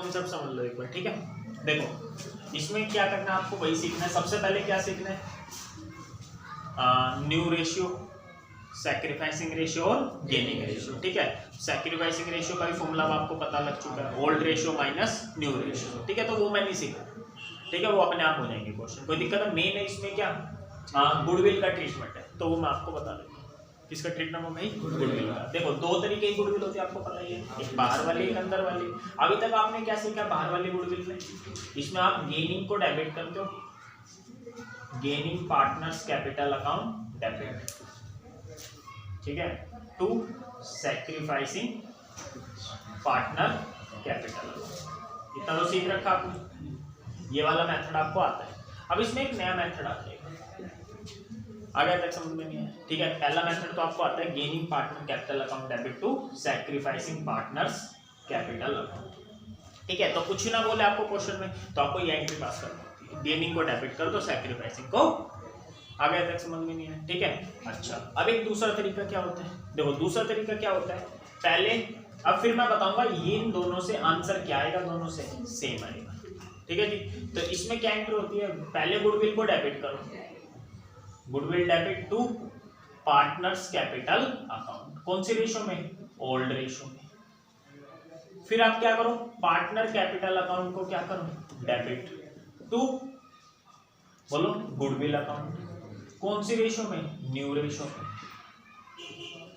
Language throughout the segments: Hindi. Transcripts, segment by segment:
कॉन्सेप्ट समझ लो एक बार, ठीक है। देखो इसमें क्या करना है आपको, वही सीखना है। सबसे पहले क्या सीखना है, न्यू रेशियो, सैक्रिफाइसिंग रेशियो और गेनिंग रेशियो, ठीक है। सैक्रिफाइसिंग रेशियो का भी फॉर्मूला आपको पता लग चुका है, old ratio minus new ratio, ठीक है। तो वो मैं नहीं सीखा, ठीक है, वो अपने आप हो जाएंगे क्वेश्चन, कोई दिक्कत है। मेन है इसमें क्या, गुडविल का ट्रीटमेंट है, तो वो मैं आपको बता दूंगा। किसका ट्रीटमेंट है भाई, गुडविल का। देखो दो तरीके की गुडविल होती है, आपको पता ही है, एक बाहर वाली एक अंदर वाली। अभी तक आपने क्या सीखा बाहर वाली गुडविल में, इसमें आप गेनिंग को डेबिट करते हो, gaining partners capital account debit, ठीक है, टू सैक्रिफाइसिंग पार्टनर कैपिटल, इतना तो सीख रखा आपने। ये वाला मेथड आपको आता है। अब इसमें एक नया मेथड आ जाएगा, आगे तक समझ में नहीं है, ठीक है। पहला मेथड तो आपको आता है gaining partner capital account debit to sacrificing partners capital account, ठीक है। तो कुछ ही ना बोले आपको क्वेश्चन में, तो आपको ये एंट्री पास करनी होती है, गेनिंग को डेबिट कर दो, सैक्रिफाइसिंग को, आगे तक समझ में नहीं है, ठीक है। अच्छा अब एक दूसरा तरीका क्या होता है, देखो दूसरा तरीका क्या होता है, पहले अब फिर मैं बताऊंगा ये इन दोनों से आंसर क्या आएगा, दोनों से सेम आएगा, ठीक है जी। तो इसमें क्या एंट्री होती है, पहले गुडविल को डेबिट करो, goodwill debit to partners capital account, कौन सी रेशो में, ओल्ड रेशो में। फिर आप क्या करो, पार्टनर कैपिटल अकाउंट को क्या करो, डेबिट टू, बोलो गुडविल अकाउंट, कौन सी रेशो में, न्यू रेशो में।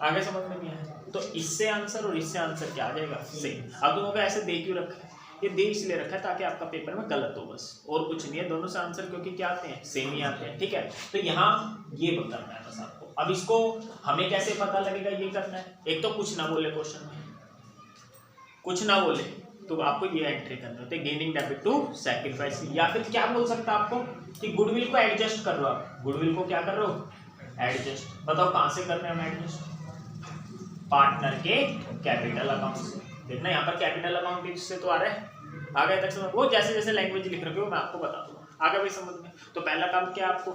आगे समझ में नहीं आया, तो इससे आंसर और इससे आंसर क्या आ जाएगा, सेम। अब तुमको ऐसे दे क्यों रखा है, ये दे इसलिए रखा है ताकि आपका पेपर में गलत हो, बस और कुछ नहीं है। दोनों से आंसर क्योंकि क्या आते हैं, सेम ही आते हैं, ठीक है। तो यहाँ ये बताना है बस आपको। अब इसको हमें कैसे पता लगेगा, ये करना है, एक तो कुछ ना बोले क्वेश्चन में, कुछ ना बोले तो आपको ये एंट्री करनी होती है, गेनिंग डेबिट टू सैक्रिफाइस। या फिर क्या बोल सकता है आपको कि गुडविल को एडजस्ट कर रहे हो आप, गुडविल को क्या कर रहे हो, एडजस्ट। बताओ कहां से कर रहे हैं हम एडजस्ट, पार्टनर के कैपिटल अकाउंट से। देखना यहाँ पर कैपिटल अकाउंट से तो आ रहा है, आगे तक समझ, वो जैसे जैसे लैंग्वेज लिख रखे हो मैं आपको बता दूंगा, आगे भी समझ में। तो पहला काम क्या आपको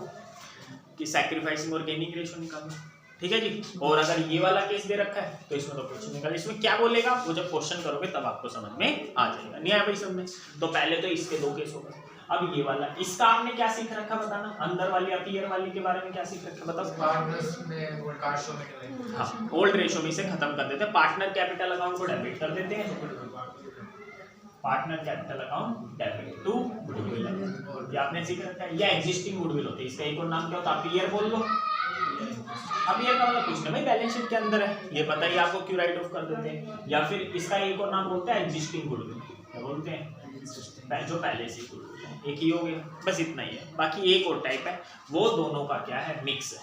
कि सैक्रिफाइसिंग और गेनिंग रेशियो निकालना, ठीक है जी। और अगर ये वाला केस दे रखा है तो इसमें तो कुछ निकाल, इसमें क्या बोलेगा वो जब क्वेश्चन करोगे तब आपको समझ में आ जाएगा। नहीं आया भाई समझ में, तो पहले तो इसके दो केस होगा। अब ये वाला, इसका आपने क्या सीख रखा बताना, अंदर वाली अपीयर वाली के बारे में क्या सीख रखा बताओ। हाँ ओल्ड रेशो में से खत्म कर देते हैं, पार्टनर कैपिटल अकाउंट को डेबिट कर देते हैं, partner capital account debit to goodwill, ये आपने सीख रखा है। या एग्जिस्टिंग गुडविल होती है, इसका एक और नाम क्या होता है, अपीयर बोल दो। अपीयर का मतलब कुछ नहीं भाई, बैलेंस शीट के अंदर है, ये पता ही आपको क्यों राइट ऑफ कर देते हैं। या फिर इसका एक और नाम बोलते हैं एग्जिस्टिंग गुडविल, क्या बोलते हैं, जो पहले से गुडविल है, एक ही हो गया, बस इतना ही है। बाकी एक और टाइप है, वो दोनों का क्या है, मिक्स है,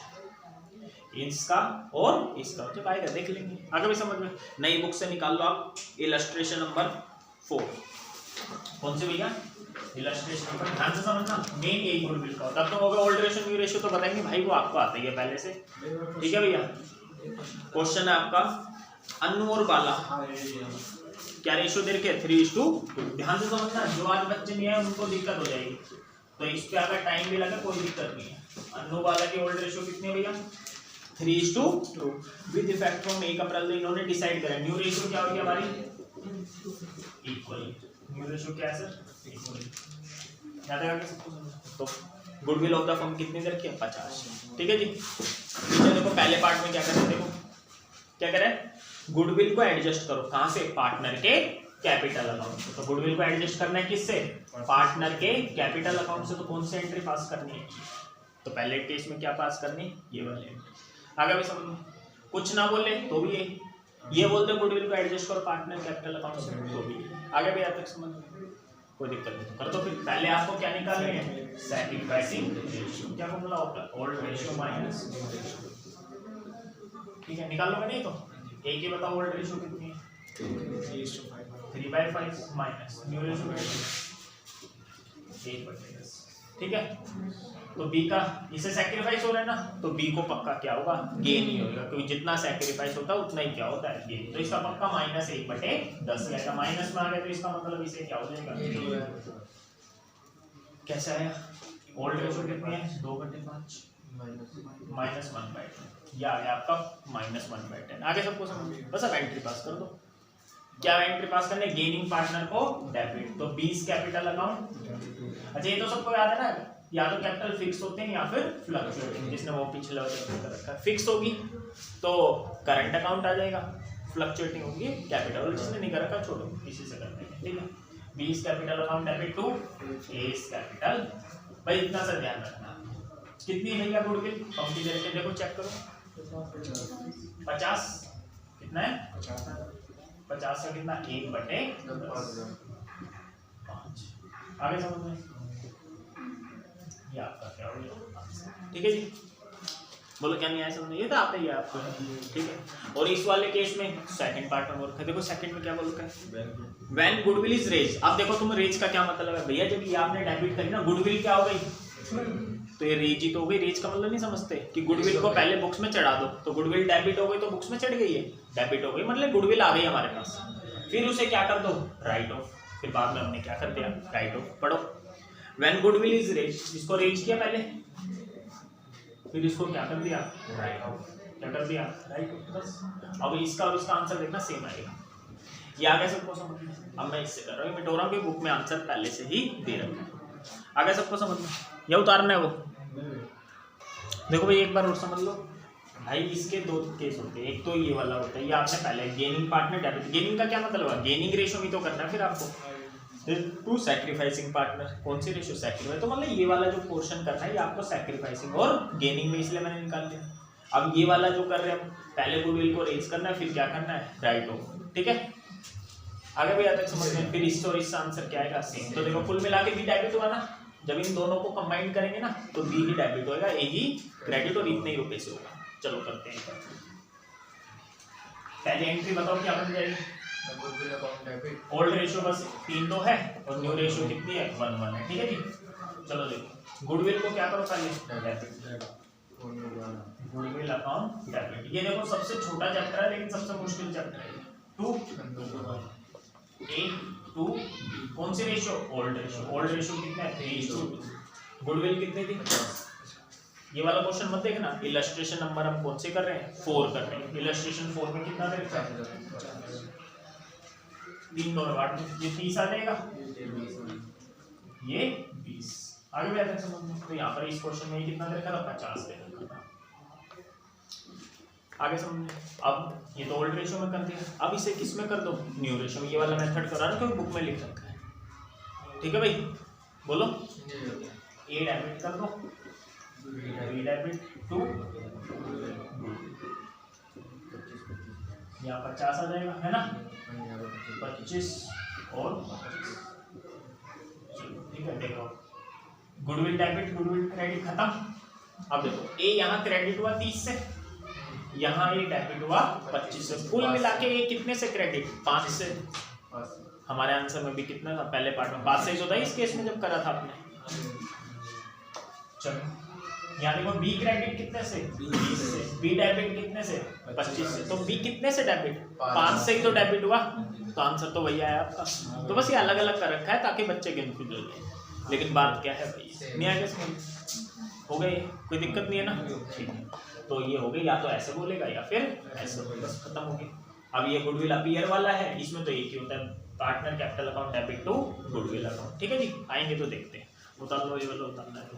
इसका और इसका, जब आएगा देख लेंगे, आगे भी समझ में। नई बुक से निकाल लो आप इलस्ट्रेशन नंबर 4, कौन से भैया, इलस्ट्रेशन नंबर, ध्यान से समझना, मेन यही गुडविल का होता है। अब तो होगा ओल्ड रेशियो न्यू रेशियो तो बताएंगे भाई, वो आपको आता ही है पहले से, ठीक है भैया। क्वेश्चन है आपका, अन्नू और बाला क्या रेशियो दे रखे, 3:2। ध्यान से समझना, जो आज बच्चे नहीं है उनको दिक्कत हो जाएगी, तो इस पे अगर टाइम भी लगा कोई दिक्कत नहीं है। अन्नू बाला की ओल्ड रेशियो कितनी है भैया, 3:2 विद इफेक्ट फ्रॉम 1 अप्रैल। इन्होंने डिसाइड करा न्यू रेशियो क्या होगी हमारी, इक्वल। न्यू रेशियो क्या है सर, इक्वल, याद आएगा सबको। तो गुडविल ऑफ द फर्म कितनी दे रखी है, 50, ठीक है जी। देखो पहले पार्ट में क्या करें, देखो क्या करें, गुडविल को एडजस्ट करो, कहां से, पार्टनर के कैपिटल अकाउंट से। तो गुडविल को एडजस्ट करना है किससे, पार्टनर के कैपिटल अकाउंट से। तो कौन सी एंट्री पास करनी है, तो पहले केस में क्या पास करनी, ये वाली एंट्री। आगे भी समझ में, कुछ ना बोले तो भी ये बोलते गुडविल को एडजस्ट करो पार्टनर कैपिटल अकाउंट से, तो भी आगे भी यहाँ तक समझ में, कोई दिक्कत नहीं तो कर दो। फिर पहले आपको क्या निकालनी है, सैक्रिफाइसिंग रेशियो, क्या फॉर्मूला होता है, ओल्ड रेशियो माइनस, ठीक है, निकाल लोगे नहीं तो एक ही बताओ, ओल्ड रेशियो कितनी है, 3/5 माइनस न्यू रेशियो 1/10, ठीक है। तो बी का, इसे सैक्रिफाइस हो रहा है ना, तो बी को पक्का क्या होगा, गेन ही होगा, क्योंकि जितना सैक्रिफाइस होता है उतना ही क्या होता है, गेन। तो इसका पक्का -1/10 आएगा, माइनस में आ गया तो इसका मतलब इसे क्या हो जाएगा, कैसे आया, ओल्ड रेशियो कितनी है, 2/5 -1/10, या आ गया आपका -1/10। आगे सबको समझ, बस अब एंट्री पास कर दो, क्या एंट्री पास करने, गेनिंग पार्टनर को डेबिट, तो 20 कैपिटल अकाउंट। अच्छा ये तो सबको याद है ना, या तो कैपिटल फिक्स होते हैं या फिर फ्लक्चुएटिंग, जिसने वो पिछला रखा है। फिक्स होगी तो करंट अकाउंट आ जाएगा, फ्लक्चुएटिंग होगी कैपिटल, जिसने नहीं कर रखा छोड़ो, इसी से करते हैं, ठीक है। 20 capital account debit to S capital. भाई इतना सा ध्यान रखना, कितनी है भैया गुडविल, कंपनी करके देखो चेक करो, 50 कितना है, 50 का कितना, 1/5। आगे समझ में, ये आपका क्या हो गया, ठीक है जी। बोलो क्या नहीं आया समझ में, ये तो आता ही है आपको, ठीक है। और इस वाले केस में सेकंड पार्ट में बोल, देखो सेकंड में क्या बोल रखा है, व्हेन गुडविल इज रेज। अब देखो तुम रेज का क्या मतलब है भैया, जब ये आपने डेबिट करी ना, गुडविल क्या हो गई, तो ये रेज ही तो हो गई। रेज का मतलब नहीं समझते कि गुडविल को पहले बुक्स में चढ़ा दो, तो गुडविल डेबिट हो गई तो बुक्स में चढ़ गई है, डेबिट हो गई मतलब गुडविल आ गई हमारे पास, फिर उसे क्या कर दो, राइट ऑफ, फिर बाद में हमने क्या कर दिया, राइट ऑफ। पढ़ो, व्हेन गुडविल इज रेज, इसको रेज किया पहले, फिर इसको क्या कर दिया, राइट ऑफ, क्या कर दिया, राइट ऑफ, बस। अब इसका और इसका आंसर देखना सेम आएगा, ये आगे सबको समझ में। अब मैं इससे कर रहा हूँ, मिटोरा की बुक में आंसर पहले से ही दे रखा है, आगे सबको समझ में, यह उतारना है वो। देखो भाई एक बार और समझ लो भाई, इसके दो केस होते हैं, एक तो ये वाला होता है, ये आपने पहले गेनिंग पार्टनर डेबिट, गेनिंग का क्या मतलब है, गेनिंग रेशियो भी तो करना है फिर आपको, टू सैक्रिफाइसिंग पार्टनर, कौन सी रेशियो, सैक्रिफाइस, तो मतलब ये वाला जो पोर्शन करना है ये आपको सैक्रिफाइसिंग और गेनिंग में, इसलिए मैंने निकाल दिया। अब ये वाला जो कर रहे हैं हम, पहले गुडविल को रेज करना है, फिर क्या करना है, राइट ऑफ, ठीक है। आगे भी तक समझ में, फिर इससे और इसका आंसर क्या आएगा, सेम। तो देखो कुल मिला के भी डेबिट हुआ ना, जब इन दोनों को कंबाइन करेंगे ना तो बी ही डेबिट होगा, ए ही क्रेडिट, और इतने ही रुपए से होगा। चलो करते हैं, पहले एंट्री बताओ क्या बन जाएगी, ओल्ड रेशियो बस 3 तो है, और न्यू रेशियो कितनी है, 1 है, ठीक है जी। चलो देखो गुडविल को क्या करो पहले, डेबिट, गुडविल अकाउंट डेबिट। ये देखो सबसे छोटा चैप्टर है लेकिन सबसे मुश्किल चैप्टर है, 2 2 कौन सी ratio, old ratio, old ratio कितना है, 3:2, गुडविल कितनी थी, ये वाला क्वेश्चन मत देखना, इलस्ट्रेशन नंबर हम कौन से कर रहे हैं, 4 कर रहे हैं, इलस्ट्रेशन 4 में कितना दे रखा है, 3 दोनों बांट दो, ये 30 आ जाएगा, ये 20। आगे भी आता समझ में, तो यहाँ पर इस क्वेश्चन में कितना दे रखा था, 50 दे रखा था। आगे समझ, अब ये तो ओल्ड रेशियो में कर दिया, अब इसे किस में कर दो, न्यू रेशियो में, ये वाला मेथड करा ना क्योंकि बुक में लिख रखा है, ठीक है भाई। बोलो, ए डेबिट कर दो, बी डेबिट टू, यहाँ 50 आ जाएगा, है ना, 25 और 25, ठीक है। देखो गुडविल डेबिट, गुडविल क्रेडिट खत्म। अब देखो ए यहाँ क्रेडिट हुआ 30 से, यहाँ ये डेबिट हुआ 25 से, कुल मिला के ये कितने से क्रेडिट, 5 से। हमारे आंसर में भी कितना था, पहले पार्ट में 5 से ही होता है इस केस में जब करा था आपने। चलो यहाँ देखो बी क्रेडिट कितने से, 20 से, बी डेबिट कितने से, 25 से, तो बी कितने से डेबिट, 5 से ही तो डेबिट हुआ, तो आंसर तो वही आया आपका। तो बस ये अलग अलग कर रखा है ताकि बच्चे कंफ्यूज हो जाए, लेकिन बात क्या है भाई, नहीं आगे समझ, हो गई, कोई दिक्कत नहीं है ना, ठीक है। तो ये हो गई, या तो ऐसे बोलेगा या फिर ऐसे बोलेगा, बस खत्म हो गया। अब ये गुडविल अपीयर वाला है, इसमें तो एक ही होता है, partner capital account debit to goodwill account, ठीक है जी। आएंगे तो देखते हैं, उतार लो ये वाला, उतारना है तो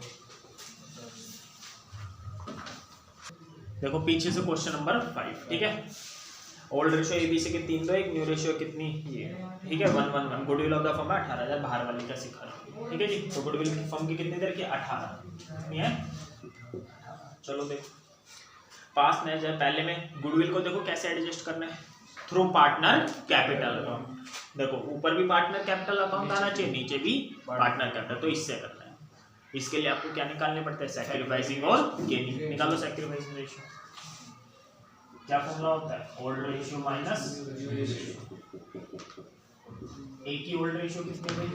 देखो पीछे से क्वेश्चन नंबर 5, ठीक है। ओल्ड रेशियो एबीसी के 3 दो, एक न्यू रेशियो कितनी, ये, ठीक है, 1 1 1। गुडविल ऑफ द फर्म 18,000, बाहर वाली का सिखा रहा हूं, ठीक है जी। तो गुडविल की फर्म की कितनी देर की, 18 है। चलो देखो पास नहीं जाए, पहले में गुडविल को देखो कैसे एडजस्ट करना है, थ्रू पार्टनर कैपिटल अकाउंट। देखो ऊपर भी पार्टनर कैपिटल अकाउंट आना चाहिए, नीचे भी पार्टनर कैपिटल, तो इससे करना है। इसके लिए आपको क्या निकालने पड़ते हैं, सैक्रिफाइसिंग और गेनिंग। निकालो सैक्रिफाइसिंग रेशियो, क्या फॉर्मूला होता है, ओल्ड रेशियो माइनस, एक ही ओल्ड रेशियो कितनी है,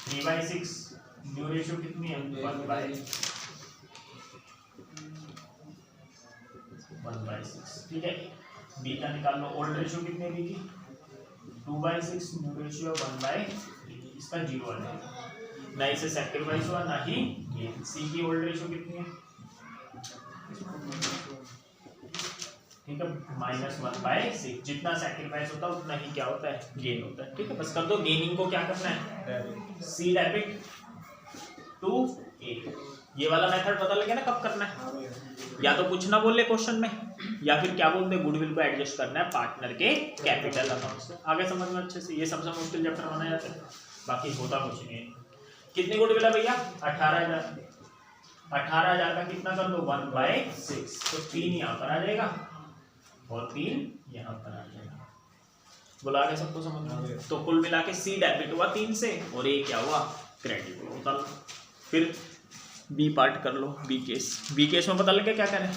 3/6, न्यू रेशियो कितनी है, 1/6, ठीक है। बी का निकाल लो, ओल्ड रेशियो कितनी है बी की, 2/6, न्यू रेशियो 1/3, इसका 0 आ जाएगा, ना इसे सैक्रिफाइस हुआ ना ही ये। सी की ओल्ड रेशियो कितनी है, ठीक है, -1/6। जितना सैक्रिफाइस होता है उतना ही क्या होता है, गेन होता है। ठीक है, बस कर दो। गेनिंग को क्या करना है, सी डेबिट टू ए। ये वाला मेथड पता लगे ना कब करना है, या तो कुछ ना बोल ले क्वेश्चन में, या फिर क्या बोलते हैं, गुडविल को एडजस्ट करना है पार्टनर के कैपिटल अकाउंट से। आगे समझ में अच्छे से, ये सबसे मुश्किल चैप्टर माना जाता है, बाकी होता कुछ नहीं है। कितनी गुडविल है भैया, 18,000। 18,000 का कितना कर दो, 1/6, तो 3 यहाँ पर आ जाएगा और 3 यहाँ पर आ जाएगा। बोला आगे सबको समझ में। तो कुल मिला के सी डेबिट हुआ 3 से और ए क्या हुआ, क्रेडिट हुआ। फिर बी पार्ट कर लो, बी केस। बी केस में पता लगे क्या करें,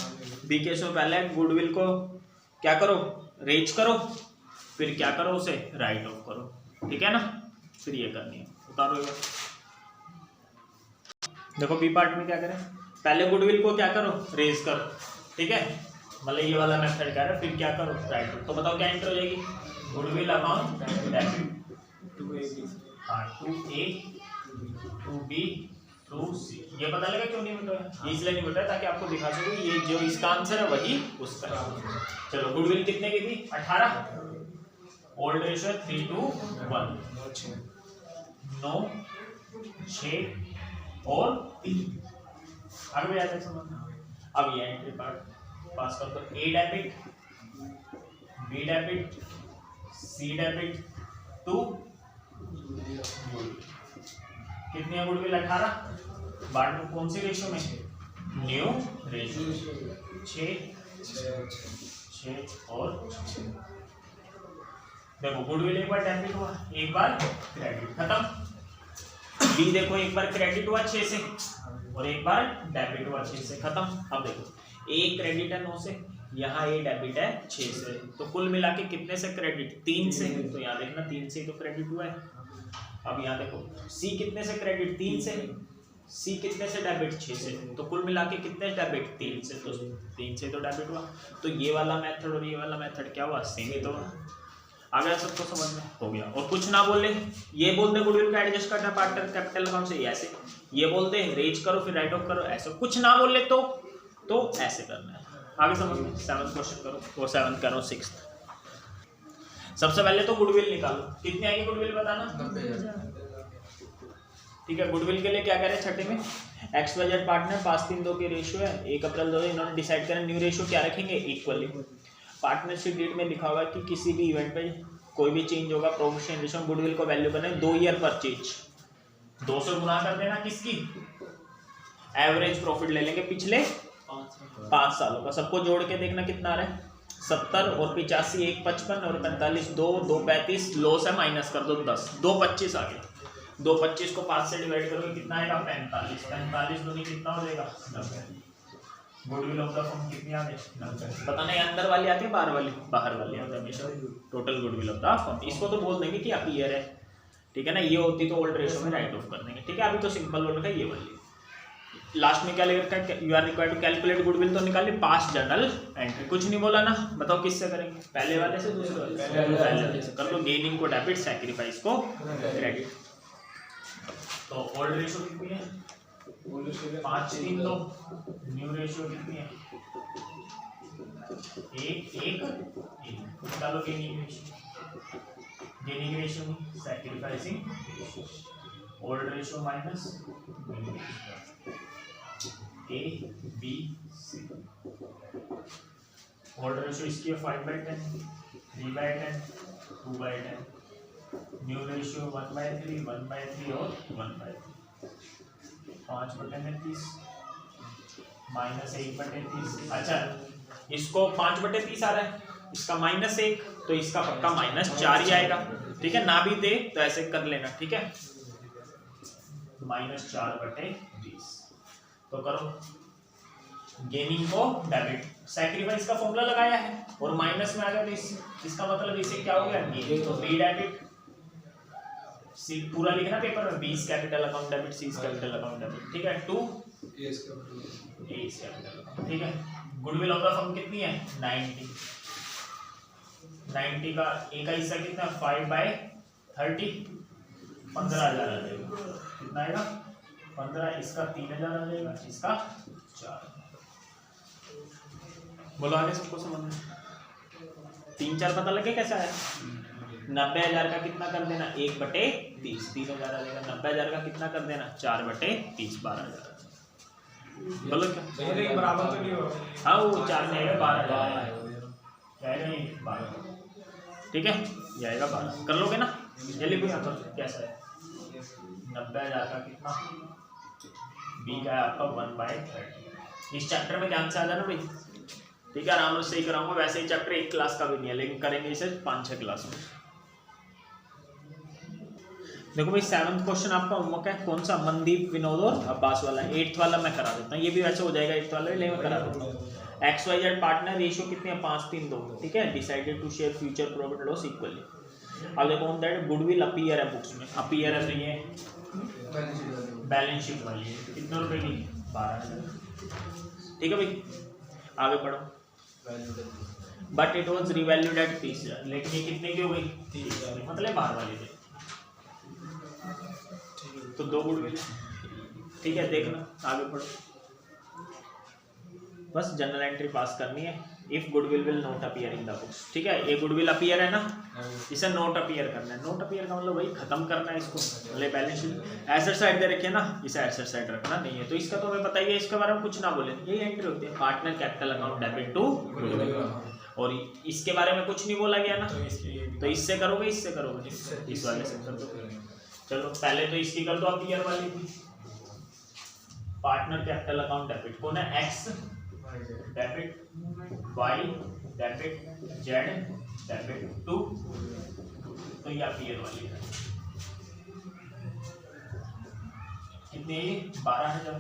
बी केस में पहले गुडविल को क्या करो, रेज करो, फिर क्या करो, उसे राइट ऑफ करो। ठीक है ना, फिर ये करनी है, उतारो। देखो बी पार्ट में क्या करें, पहले गुडविल को क्या करो, रेज करो। ठीक है, मतलब ये वाला मेथड क्या है, फिर क्या करो, राइट ऑफ। तो बताओ क्या एंटर हो जाएगी, goodwill account debit to A to B to C. ये पता लगा क्यों नहीं बताया, ये इसलिए नहीं बताया ताकि आपको दिखा सकूं ये जो इसका आंसर है वही उसका है। चलो गुडविल कितने की थी, 18। ओल्ड रेशियो 3:1, 9, 6 और 3। आगे भी आता समझना। अब ये एंट्री पार्ट पास कर दो, A debit, B debit, C debit to कितनी है गुडविल, 18। बाद में कौन सी रेशियो में, न्यू रेशियो, 6 और 6। देखो गुडविल एक बार डेबिट हुआ, एक बार क्रेडिट, खत्म। बी देखो एक बार क्रेडिट हुआ 6 से और एक बार डेबिट हुआ 6 से, खत्म। अब देखो ए क्रेडिट है 9 से, यहाँ ए डेबिट है 6 से, तो कुल मिला के कितने से क्रेडिट, 3 से। तो यहाँ देखना 3 से ही तो क्रेडिट हुआ है। अब यहाँ देखो सी कितने से क्रेडिट, 3 से, सी कितने से डेबिट, 6 से, तो कुल मिला के कितने डेबिट, 3 से, तो 3 से तो डेबिट हुआ। तो ये वाला मेथड और ये वाला मेथड क्या हुआ, सेम ही तो हुआ। आ गया सबको समझ में, हो गया। और कुछ ना बोले, ये बोलते गुडविल का एडजस्ट करना पार्टनर कैपिटल अकाउंट से, ऐसे ये बोलते हैं रेज करो फिर राइट ऑफ करो, ऐसे कुछ ना बोले तो ऐसे करना है। आगे समझ में। 7th क्वेश्चन करो, वो 7th करो, 6th। सबसे पहले तो गुडविल निकालो, कितनी आएगी गुडविल बताना। ठीक है, गुडविल के लिए क्या करें, छठे में XYZ पार्टनर 5-3-2 के रेशियो है। 1 अप्रैल 2000 इन्होंने डिसाइड करें न्यू रेशियो क्या रखेंगे, इक्वली। पार्टनरशिप डेट में लिखा हुआ है कि किसी भी इवेंट पे कोई भी चेंज होगा प्रोपोर्शन रेशियो में, गुडविल को वैल्यू करना है 2 ईयर परचेज, 2 से गुना कर देना किसकी, एवरेज प्रॉफिट ले लेंगे पिछले 5 सालों का। सबको जोड़ के देखना कितना आ रहा है, 70 और 85, 1 55 और 45, 2 35, लॉस है माइनस कर दो 10, 2 25 आ गया। 2 25 को 5 से डिवाइड करोगे कितना आएगा, 45, 45 दूनी कितना हो जाएगा, 90। गुडविल ऑफ द फर्म कितनी आ गई, 90। पता नहीं अंदर वाली आती है बाहर वाली, बाहर वाली आती है हमेशा। Total goodwill of the firm, इसको तो बोल देंगे कि आप ईयर है। ठीक है ना, ये होती तो ओल्ड रेशियो में राइट ऑफ कर देंगे। ठीक है, अभी तो सिंपल बोल रखा है ये वाली। लास्ट में क्या लिखा है, you are required to calculate goodwill, तो निकालिए पास्ट जर्नल एंट्री। कुछ नहीं बोला ना, बताओ किससे करेंगे, पहले वाले से दूसरे वाले से, पहले वाले से कर लो। गेनिंग को डेबिट, सैक्रिफाइस को क्रेडिट। तो ओल्ड रेशियो कितनी है, 5-3-2। न्यू रेशियो कितनी है, 1-1-1। निकालो गेनिंग रेशियो, गेनिंग रेशियो में sacrificing ratio, old ratio minus new ratio, A B C। Old ratio इसकी है 5/10, 3/10, 2/10। न्यू रेशियो 1/3, 1/3 और 1/3। 5/33 माइनस 1/30। अच्छा, इसको 5/30 आ रहा है, इसका -1, तो इसका पक्का -4 ही आएगा। ठीक है, ना भी दे तो ऐसे कर लेना। ठीक है, -4/20। तो करो गेनिंग को डेबिट, सैक्रिफाइस का फॉर्मूला लगाया है और माइनस में आ गया, तो इसका मतलब इसे क्या हो गया, गेन। तो बी डेबिट, सी पूरा लिखना पेपर में, B is capital account debit, C is capital account debit. ठीक है, टू ए इज कैपिटल। ठीक है, गुडविल ऑफ द फर्म कितनी है, 90। 90 का ए का हिस्सा कितना, 5/30, 15,000 आ जाएगा। कितना आएगा, 15। इसका 3,000 आ जाएगा, इसका 4। बोलो आगे सबको समझ में 3-4 पता लगे कैसा है। 90,000 का कितना कर देना 1/30 3,000 आ जाएगा। 90,000 का कितना कर देना 4/30 12,000। बोलो क्या बराबर तो नहीं होगा। हाँ वो 4 में आएगा 12,000 जाएगा ये 12। ठीक है ये आएगा 12 कर लोगे ना। ये लिखो यहाँ पर कैसा है 90,000 का कितना बी का है आपका 1/30। इस चैप्टर में ध्यान से आ जाना भाई। ठीक है आराम से ही कराऊंगा। वैसे ही चैप्टर 1 क्लास का भी नहीं है लेकिन करेंगे इसे 5-6 क्लास में। देखो भाई 7th क्वेश्चन आपका होमवर्क है कौन सा मनदीप विनोद और अब्बास वाला। 8th वाला मैं करा देता हूँ। ये भी वैसे हो जाएगा 8th वाला लेकिन मैं करा देता हूँ। XYZ पार्टनर रेशियो कितने हैं 5, 3, 2। ठीक है decided to share future profit loss equally. अब देखो ऑन दैट गुडविल अपीयर है बुक्स में। अपीयर है तो ये बैलेंस शीट वाली है कितने रुपए की 12,000। ठीक है भाई आगे पढ़ो। But it was revalued at 30,000 लेकिन ये कितने की हो गई 30,000 मतलब बाहर वाले थे तो 2 गुडविल। ठीक है देखना आगे पढ़ो। बस जनरल एंट्री पास करनी है। If goodwill will not appear in the books. ठीक है ये गुडविल अपीयर है ना इसे नोट अपीयर करना है। नोट अपीयर का मतलब भाई खत्म करना है इसको। मतलब बैलेंस शीट एसेट साइड दे रखिए ना इसे एसेट साइड रखना नहीं है तो इसका तो हमें पता ही है। इसके बारे में कुछ ना बोले यही एंट्री होती है partner capital account debit to goodwill. और इसके बारे में कुछ नहीं बोला गया ना तो इससे करोगे इससे करोगे इस वाले से कर दो। चलो पहले तो इसकी कर दो अपीयर वाली की। पार्टनर कैपिटल अकाउंट डेबिट कौन है X debit Y debit Z debit to तो ये अपीयर वाली है कितनी 12,000।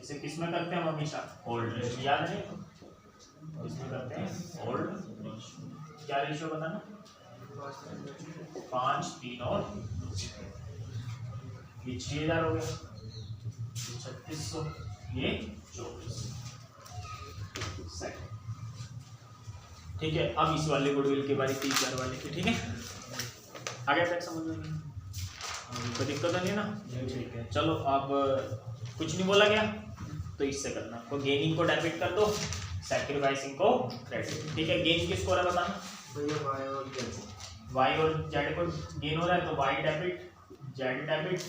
इसे किस में करते हैं हम हमेशा होल्ड रेशियो याद है इसमें करते हैं होल्ड रेशियो। क्या रेशियो बताना 5, 3 और ये 6,000 हो गया 3600 ये 24। ठीक है अब इस वाले गुडविल के बारे 30,000 वाले की। ठीक है आगे तक समझ में कोई दिक्कत नहीं है ना। ठीक है चलो अब कुछ नहीं बोला गया तो इससे करना तो गेनिंग को डेबिट कर दो सैक्रिफाइसिंग को क्रेडिट। ठीक है गेन किसको हो रहा है बताना वाई और जेड को गेन हो रहा है तो Y debit Z debit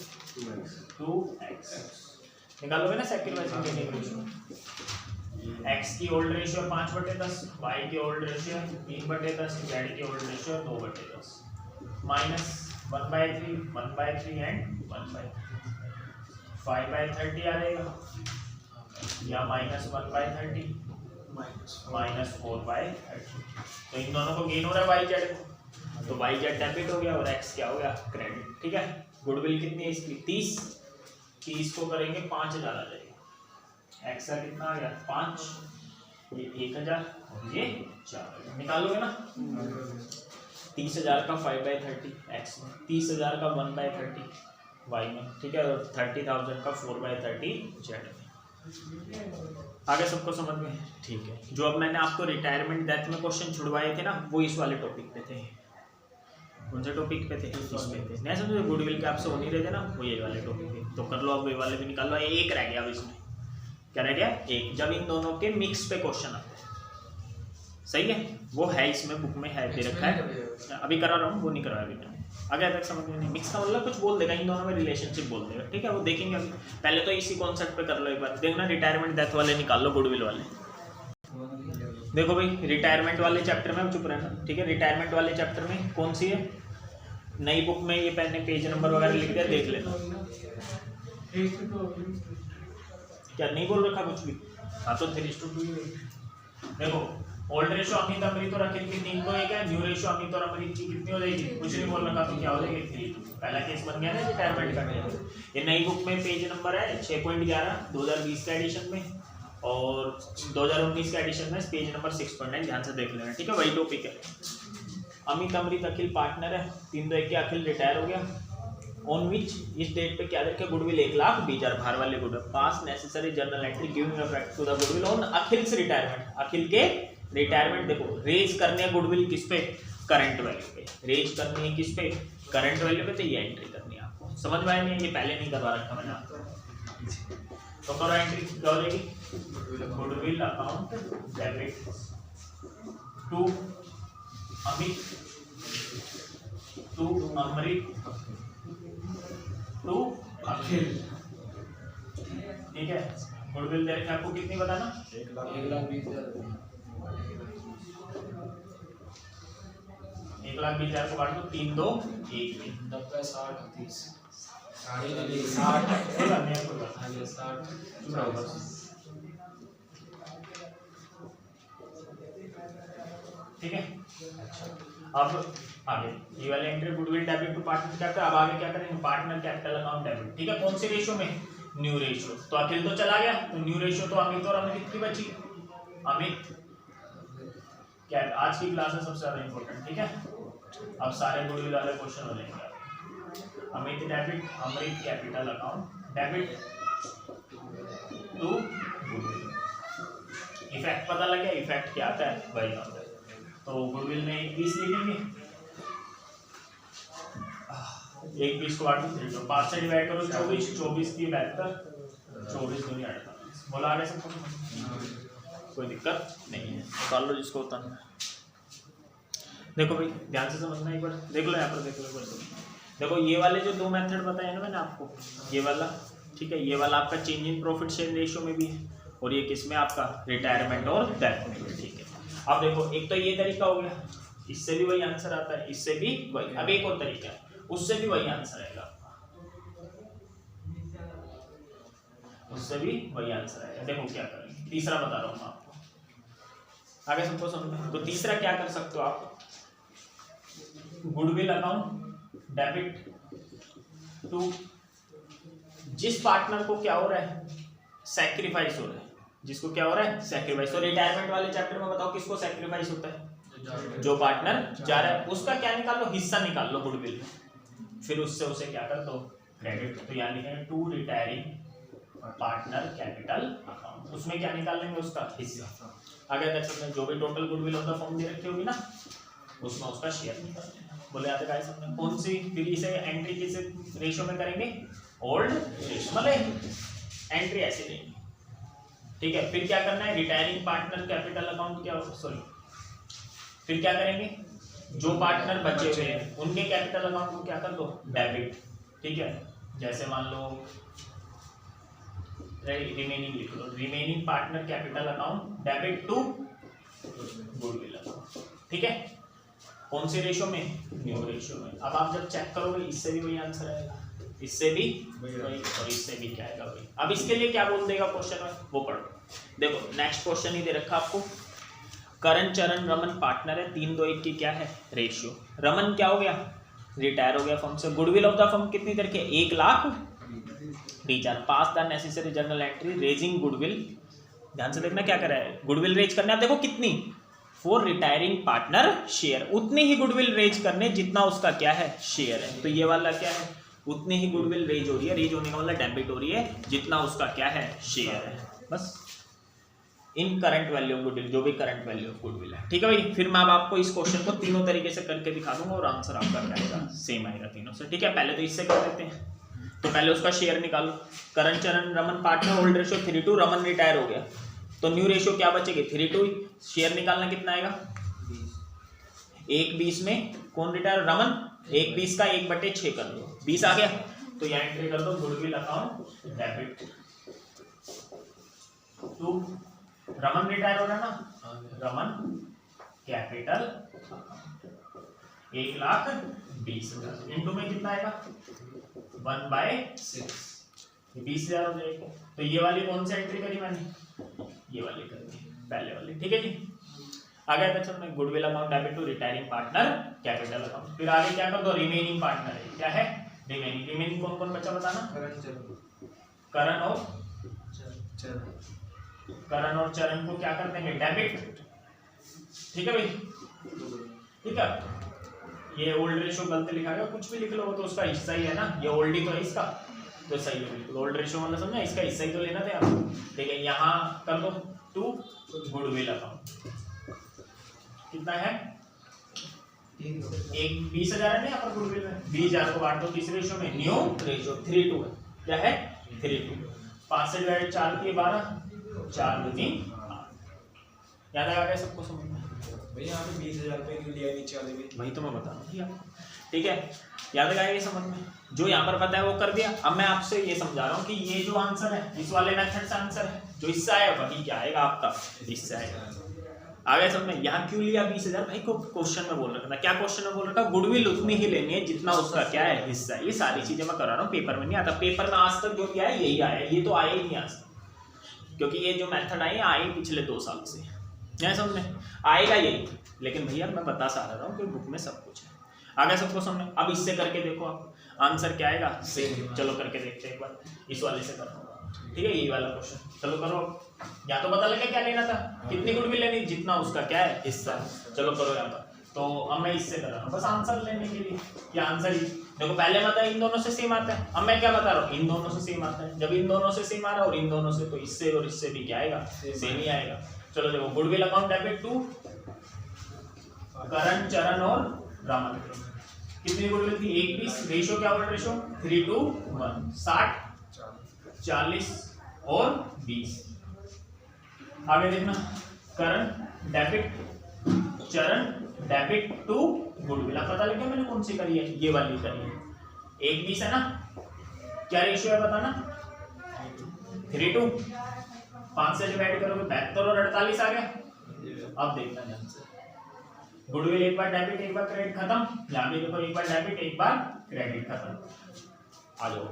2x निकालोगे ना सैक्रिफाइसिंग गेनिंग। x की ओल्ड रेशियो 5/10 y की ओल्ड रेशियो 3/10 z की ओल्ड रेशियो 2/10 माइनस 1/3 1/3 एंड 1/3 5/30 आ जाएगा या माइनस 1/30 माइनस 4/30। तो इन दोनों को गेन हो रहा है y z को तो y z डेबिट हो गया और x क्या हो गया क्रेडिट। ठीक है गुडविल कितनी है इसकी 30 को करेंगे 5,000 आ जाएगा। एक्स का कितना आ गया 5 ये 1,000 और ये 4,000 निकालोगे ना 30,000 का 5/30 एक्स में 30,000 का 1/30 वाई में। ठीक है और 30,000 का 4/30 जेड में। आगे सबको समझ में ठीक है। जो अब मैंने आपको रिटायरमेंट डेथ में क्वेश्चन छुड़वाए थे ना वो इस वाले टॉपिक पे थे। कौन से टॉपिक पे थे इस पे थे नहीं समझो गुडविल के आपसे हो नहीं रहे थे ना वो ये वाले टॉपिक पे तो कर लो। अब ये वाले भी निकाल लो। एक रह गया अब इसमें क्या रह गया एक। जब इन दोनों के मिक्स पे क्वेश्चन आते हैं सही है वो है इसमें बुक में है दे रखा है अभी करा रहा हूँ वो नहीं करवाया अभी मैंने। आगे तक समझ में नहीं मिक्स का मतलब कुछ बोल देगा इन दोनों में रिलेशनशिप बोल देगा। ठीक है वो देखेंगे अभी। पहले तो इसी कॉन्सेप्ट पे कर लो एक बार देखना। रिटायरमेंट डेथ वाले निकाल लो गुडविल वाले। देखो भाई रिटायरमेंट वाले चैप्टर में चुप रहना। ठीक है रिटायरमेंट वाले चैप्टर में कौन सी है नई बुक में ये मैंने पेज नंबर वगैरह लिख दिया देख लेना। क्या नहीं बोल रखा कुछ भी हाँ तो 3:2 ही देखो ओल्ड रेशियो अमित अमृत और अखिल की 3 को 1 है। न्यू रेशियो अमित और अमृत की कितनी हो जाएगी कुछ नहीं बोल रखा तो क्या हो जाएगी 3:2। पहला केस बन गया ना रिटायरमेंट का। ये नई बुक में पेज नंबर है 6.11 2020 का एडिशन में और 2019 का एडिशन में पेज नंबर 6.9 ध्यान से देख लेना। ठीक है वही टॉपिक है। अमित अमृत अखिल पार्टनर है 3-2-1 के अखिल रिटायर हो गया ऑन विच इस डेट पे क्या देखे गुडविल 1,20,000 बाहर वाले goodwill pass necessary journal entry giving effect to the goodwill on Akhil से रिटायरमेंट। अखिल के रिटायरमेंट देखो रेज करने है गुडविल किस पे करंट वैल्यू पे। रेज करनी है किस पे करंट वैल्यू पे तो ये एंट्री करनी है आपको। समझ में आया नहीं ये पहले नहीं करवा रखा मैंने आपको। तो करो एंट्री, क्या हो जाएगी? Goodwill account debit to Amit, to Amrit, to Akhil. ठीक है, गुडविल दे रखे आपको कितनी बताना? 1,20,000। 1,20,000 को बांट दो 3 2 1 में 90 60 30 ठीक है। अब आगे ये वाले entry goodwill debit to partner capital. अब आगे क्या करेंगे? Partner capital account debit. ठीक है, कौन से रेशियो में? New ratio. तो अखिल तो चला गया, तो न्यू रेशियो तो अमित और अमित कितनी बची? अमित क्या आज की क्लास में सबसे ज्यादा इंपॉर्टेंट। ठीक है, अब सारे गुडविल वाले क्वेश्चन हो जाएंगे। Amit debit, Amrit capital account debit to goodwill. Effect पता लग गया? इफेक्ट क्या आता है वही आता है। तो गुडविल में 21 लिखेंगे, 21 को बांट दो 3 तो 5 से डिवाइड करो 24, 24 की 72, 24 दूनी 48। बोला आ रहा है सबको? कोई दिक्कत नहीं है, निकाल लो जिसको होता है। देखो भाई ध्यान से समझना, एक बार देख लो यहाँ पर, देख लो एक बार। देखो ये वाले जो दो मेथड बताए ना मैंने आपको, ये वाला, ठीक है, ये वाला आपका change in profit share ratio में भी है, और ये किस में आपका रिटायरमेंट और डेथ में। ठीक है, अब देखो एक तो ये तरीका हो गया, इससे भी वही आंसर आता है, इससे भी वही। अब एक और तरीका है, उससे भी वही आंसर आएगा, उससे भी वही आंसर आएगा। देखो क्या करेंगे, तीसरा बता रहा हूँ मैं आपको, आगे सबको समझना। तो तीसरा क्या कर सकते हो आप? गुडविल अकाउंट डेबिट टू जिस पार्टनर को क्या हो रहा है? सैक्रिफाइस हो रहा है, जिसको क्या हो रहा है? सैक्रिफाइस। तो रिटायरमेंट वाले चैप्टर में बताओ किसको सैक्रिफाइस होता है? जो पार्टनर जा रहा है उसका क्या निकाल लो? हिस्सा निकाल लो गुडविल में, फिर उससे उसे क्या कर दो? क्रेडिट। तो यहाँ लिखेंगे to retiring partner capital account, उसमें क्या निकाल लेंगे? उसका हिस्सा। आगे देख सकते हैं जो भी total goodwill of the firm दे रखी होगी ना, उसमें उसका शेयर निकाल लेंगे। बोले आते गाइस हमने कौन सी फिर इसे एंट्री किस रेशियो में करेंगे? ओल्ड रेशियो, मतलब एंट्री ऐसे लेंगे। ठीक है, फिर क्या करना है? रिटायरिंग पार्टनर कैपिटल अकाउंट क्या, सॉरी, फिर क्या करेंगे? जो पार्टनर बचे हुए हैं उनके कैपिटल अकाउंट को क्या कर दो? डेबिट। ठीक है, जैसे मान लो रिमेनिंग लिख लो, remaining partner capital account debit to goodwill account. ठीक है, कौन से रेशियो में? न्यू रेशियो में। अब आप जब चेक करोगे इससे भी वही आंसर आएगा, इससे भी वही, और इससे भी क्या आएगा वही। अब इसके लिए क्या बोल देगा क्वेश्चन में, वो पढ़ो। देखो नेक्स्ट क्वेश्चन ही दे रखा आपको, करण चरण रमन पार्टनर है, 3 2 1 की क्या है? रेशियो। रमन क्या हो गया? रिटायर हो गया फर्म से। गुडविल ऑफ द फर्म कितनी करके? 1,20,000। Pass the necessary journal entry raising goodwill. ध्यान से देखना क्या कर रहा है, गुडविल रेज करने। आप देखो कितनी? फॉर रिटायरिंग पार्टनर शेयर, उतनी ही गुडविल रेज करने जितना उसका क्या है? शेयर है। तो ये वाला क्या है? उतनी ही गुडविल रेज हो रही है, रेज होने का मतलब डेबिट हो रही है जितना उसका क्या है? शेयर है। बस इन करंट वैल्यू ऑफ गुडविल, जो भी करंट वैल्यू ऑफ गुडविल है। ठीक है भाई, फिर मैं अब आपको इस क्वेश्चन को तीनों तरीके से करके दिखा दूंगा और आंसर आपका क्या आएगा? सेम आएगा तीनों से। ठीक है, पहले तो इससे कर देते हैं। तो पहले उसका शेयर निकालो। करण चरण Raman partner, old ratio 3:2, Raman retire हो गया, तो न्यू रेशियो क्या बचेगी? 3:2। शेयर निकालना कितना आएगा? 1/20 में कौन रिटायर? रमन। 1/20 का 1/6 कर दो, 20 आ गया। तो यहाँ एंट्री कर दो goodwill account debit to Raman retire हो रहा है ना, रमन कैपिटल 1,20,000 इंटू में कितना आएगा? 1/6, 20,000 हो जाएगा। तो ये वाली कौन सी एंट्री करी मैंने? ये वाली करी, पहले वाली। ठीक है जी, आगे बच्चों में goodwill account debit to retiring partner capital account. फिर आगे क्या कर दो? रिमेनिंग पार्टनर है, क्या है? रिमेनिंग। रिमेनिंग कौन कौन बच्चा बताना? करण और चरण। करण और चरण को क्या कर देंगे? डेबिट। ठीक है भाई, ठीक है। ये ओल्ड रेशियो गलत लिखा गया, कुछ भी लिख लो तो उसका हिस्सा ही है ना, ये ओल्ड ही तो है इसका, तो सही है बिल्कुल। ओल्ड रेशियो मतलब समझा, इसका हिस्सा ही तो लेना था आपको। ठीक है, यहाँ कर दो टू गुडविल अकाउंट। कितना है? 20,000 है ना यहाँ पर गुडविल में, 20,000 को बांट दो किस रेशियो में? न्यू रेशियो 3:2 है। क्या है? 3:2। 5 से डिवाइड 4 किए 12, 4 दूनी 8। याद आ गया सबको समझ में? भैया यहाँ पे 20,000 रुपये क्यों लिया नीचे वाले भी? वही तो मैं बता रहा हूँ, ठीक है। याद आ गया समझ में? जो यहाँ पर पता है वो कर दिया। अब मैं आपसे ये समझा रहा हूँ कि ये जो आंसर है इस वाले मेथड से आंसर है, जो इससे आएगा वही क्या आएगा आपका, इससे आएगा। आ गया समझ में? यहाँ क्यों लिया 20,000? भाई को क्वेश्चन में बोल रखा था, क्या क्वेश्चन में बोल रखा था? गुडविल उतनी ही लेनी है जितना उसका क्या है, हिस्सा है। ये सारी चीजें मैं करा रहा हूँ, पेपर में नहीं आता। पेपर में आज तक जो किया है यही आया, ये तो आया ही नहीं आज तक, क्योंकि ये जो मेथड आए आए पिछले 2 साल से, क्या समझ में? आएगा यही, लेकिन भैया मैं बता सा रहा हूँ कि बुक में सब कुछ है। आ गया सबको समझ में? अब इससे करके देखो आप आंसर क्या आएगा, सेम। चलो करके देखते हैं एक बार, इस वाले से करो, ठीक है, यही वाला क्वेश्चन। चलो करो, या तो पता लगे क्या लेना था, कितनी गुडविल लेनी, जितना उसका क्या है, हिस्सा। चलो करो यहाँ पर। तो अब मैं इससे कर रहा हूँ बस आंसर लेने के लिए, क्या आंसर ही देखो, पहले बता इन दोनों से सेम आता है। अब मैं क्या बता रहा हूँ, इन दोनों से सेम आता है। जब इन दोनों से सेम आ रहा है और इन दोनों से, तो इससे और इससे भी क्या आएगा, सेम ही आएगा। चलो देखो, गुडविल अकाउंट डेबिट टू करण, चरण और रामन। कितनी गुडविल थी, 1 20। रेशो क्या हुआ, रेशो 3:1, 60, 40 और 20। आगे देखना, करण डेबिट, चरण डेबिट टू गुडविल। आप पता लग गया मैंने कौन सी करी है, ये वाली करी है। 1 20 है ना, क्या रेशियो है बताना, 3:2। 5 से डिवाइड करोगे 72 और 48 आ गया। अब देखना ध्यान से, गुडविल एक बार डेबिट एक बार क्रेडिट खत्म। यहाँ भी देखो, एक बार डेबिट एक बार क्रेडिट खत्म। आ जाओ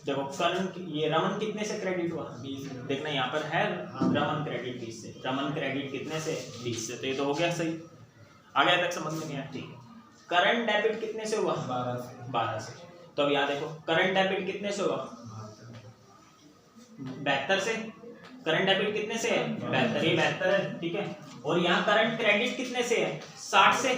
देखो, करण ये रमन कितने से क्रेडिट हुआ, 20। देखना यहाँ पर है रमन क्रेडिट 20 से, रमन क्रेडिट कितने से, 20 से। तो ये तो हो गया सही, आ गया तक समझ में नहीं आया, ठीक है। करंट डेबिट कितने से हुआ, 12 से। तो अब यहाँ देखो, करंट डेबिट कितने से हुआ, 72 से। करंट डेबिट कितने से है, 72, ये 72 है, ठीक है। और यहाँ करंट क्रेडिट कितने से है, 60 से।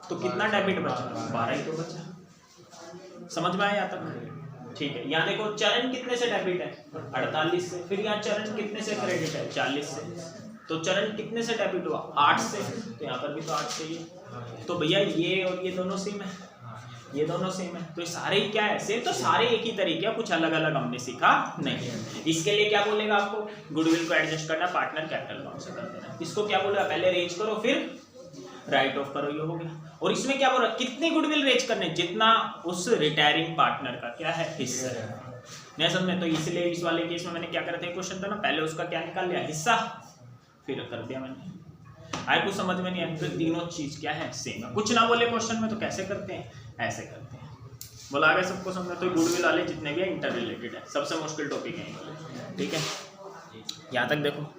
तो कितना डेबिट बचा, 12 ही तो बचा। समझ में आया यहाँ तक, ठीक है। यहाँ देखो, चरण कितने से डेबिट है, 48 से। फिर यहाँ चरण कितने से क्रेडिट है, 40 से। तो चरण कितने से डेबिट हुआ, 8 से। तो यहाँ पर भी तो 8 से ही है। तो भैया ये और ये दोनों सेम है, ये दोनों सेम है। तो सारे ही क्या है, सेम। तो सारे एक ही तरीके, कुछ अलग अलग हमने सीखा नहीं है। इसके लिए क्या बोलेगा आपको, गुडविल को एडजस्ट करना, पार्टनर कैपिटल अकाउंट से कर देना। इसको क्या बोलेगा, पहले रेज करो फिर राइट ऑफ करो, ये हो गया। और इसमें क्या बोल रहा है, कितनी गुडविल रेज करने, जितना उस रिटायरिंग पार्टनर का क्या है, हिस्सा है। नहीं समझ में? तो इसलिए इस वाले केस में मैंने क्या करा था, क्वेश्चन था ना, पहले उसका क्या निकाल लिया, हिस्सा, फिर कर दिया मैंने। आए कुछ समझ में नहीं आया, फिर तीनों चीज क्या है, सेम है। कुछ ना बोले क्वेश्चन में तो कैसे करते हैं, ऐसे करते हैं। बोला आगे सबको समझ में? तो गुडविल वाले जितने भी है इंटर रिलेटेड है, सबसे मुश्किल टॉपिक है, ठीक है। यहाँ तक देखो।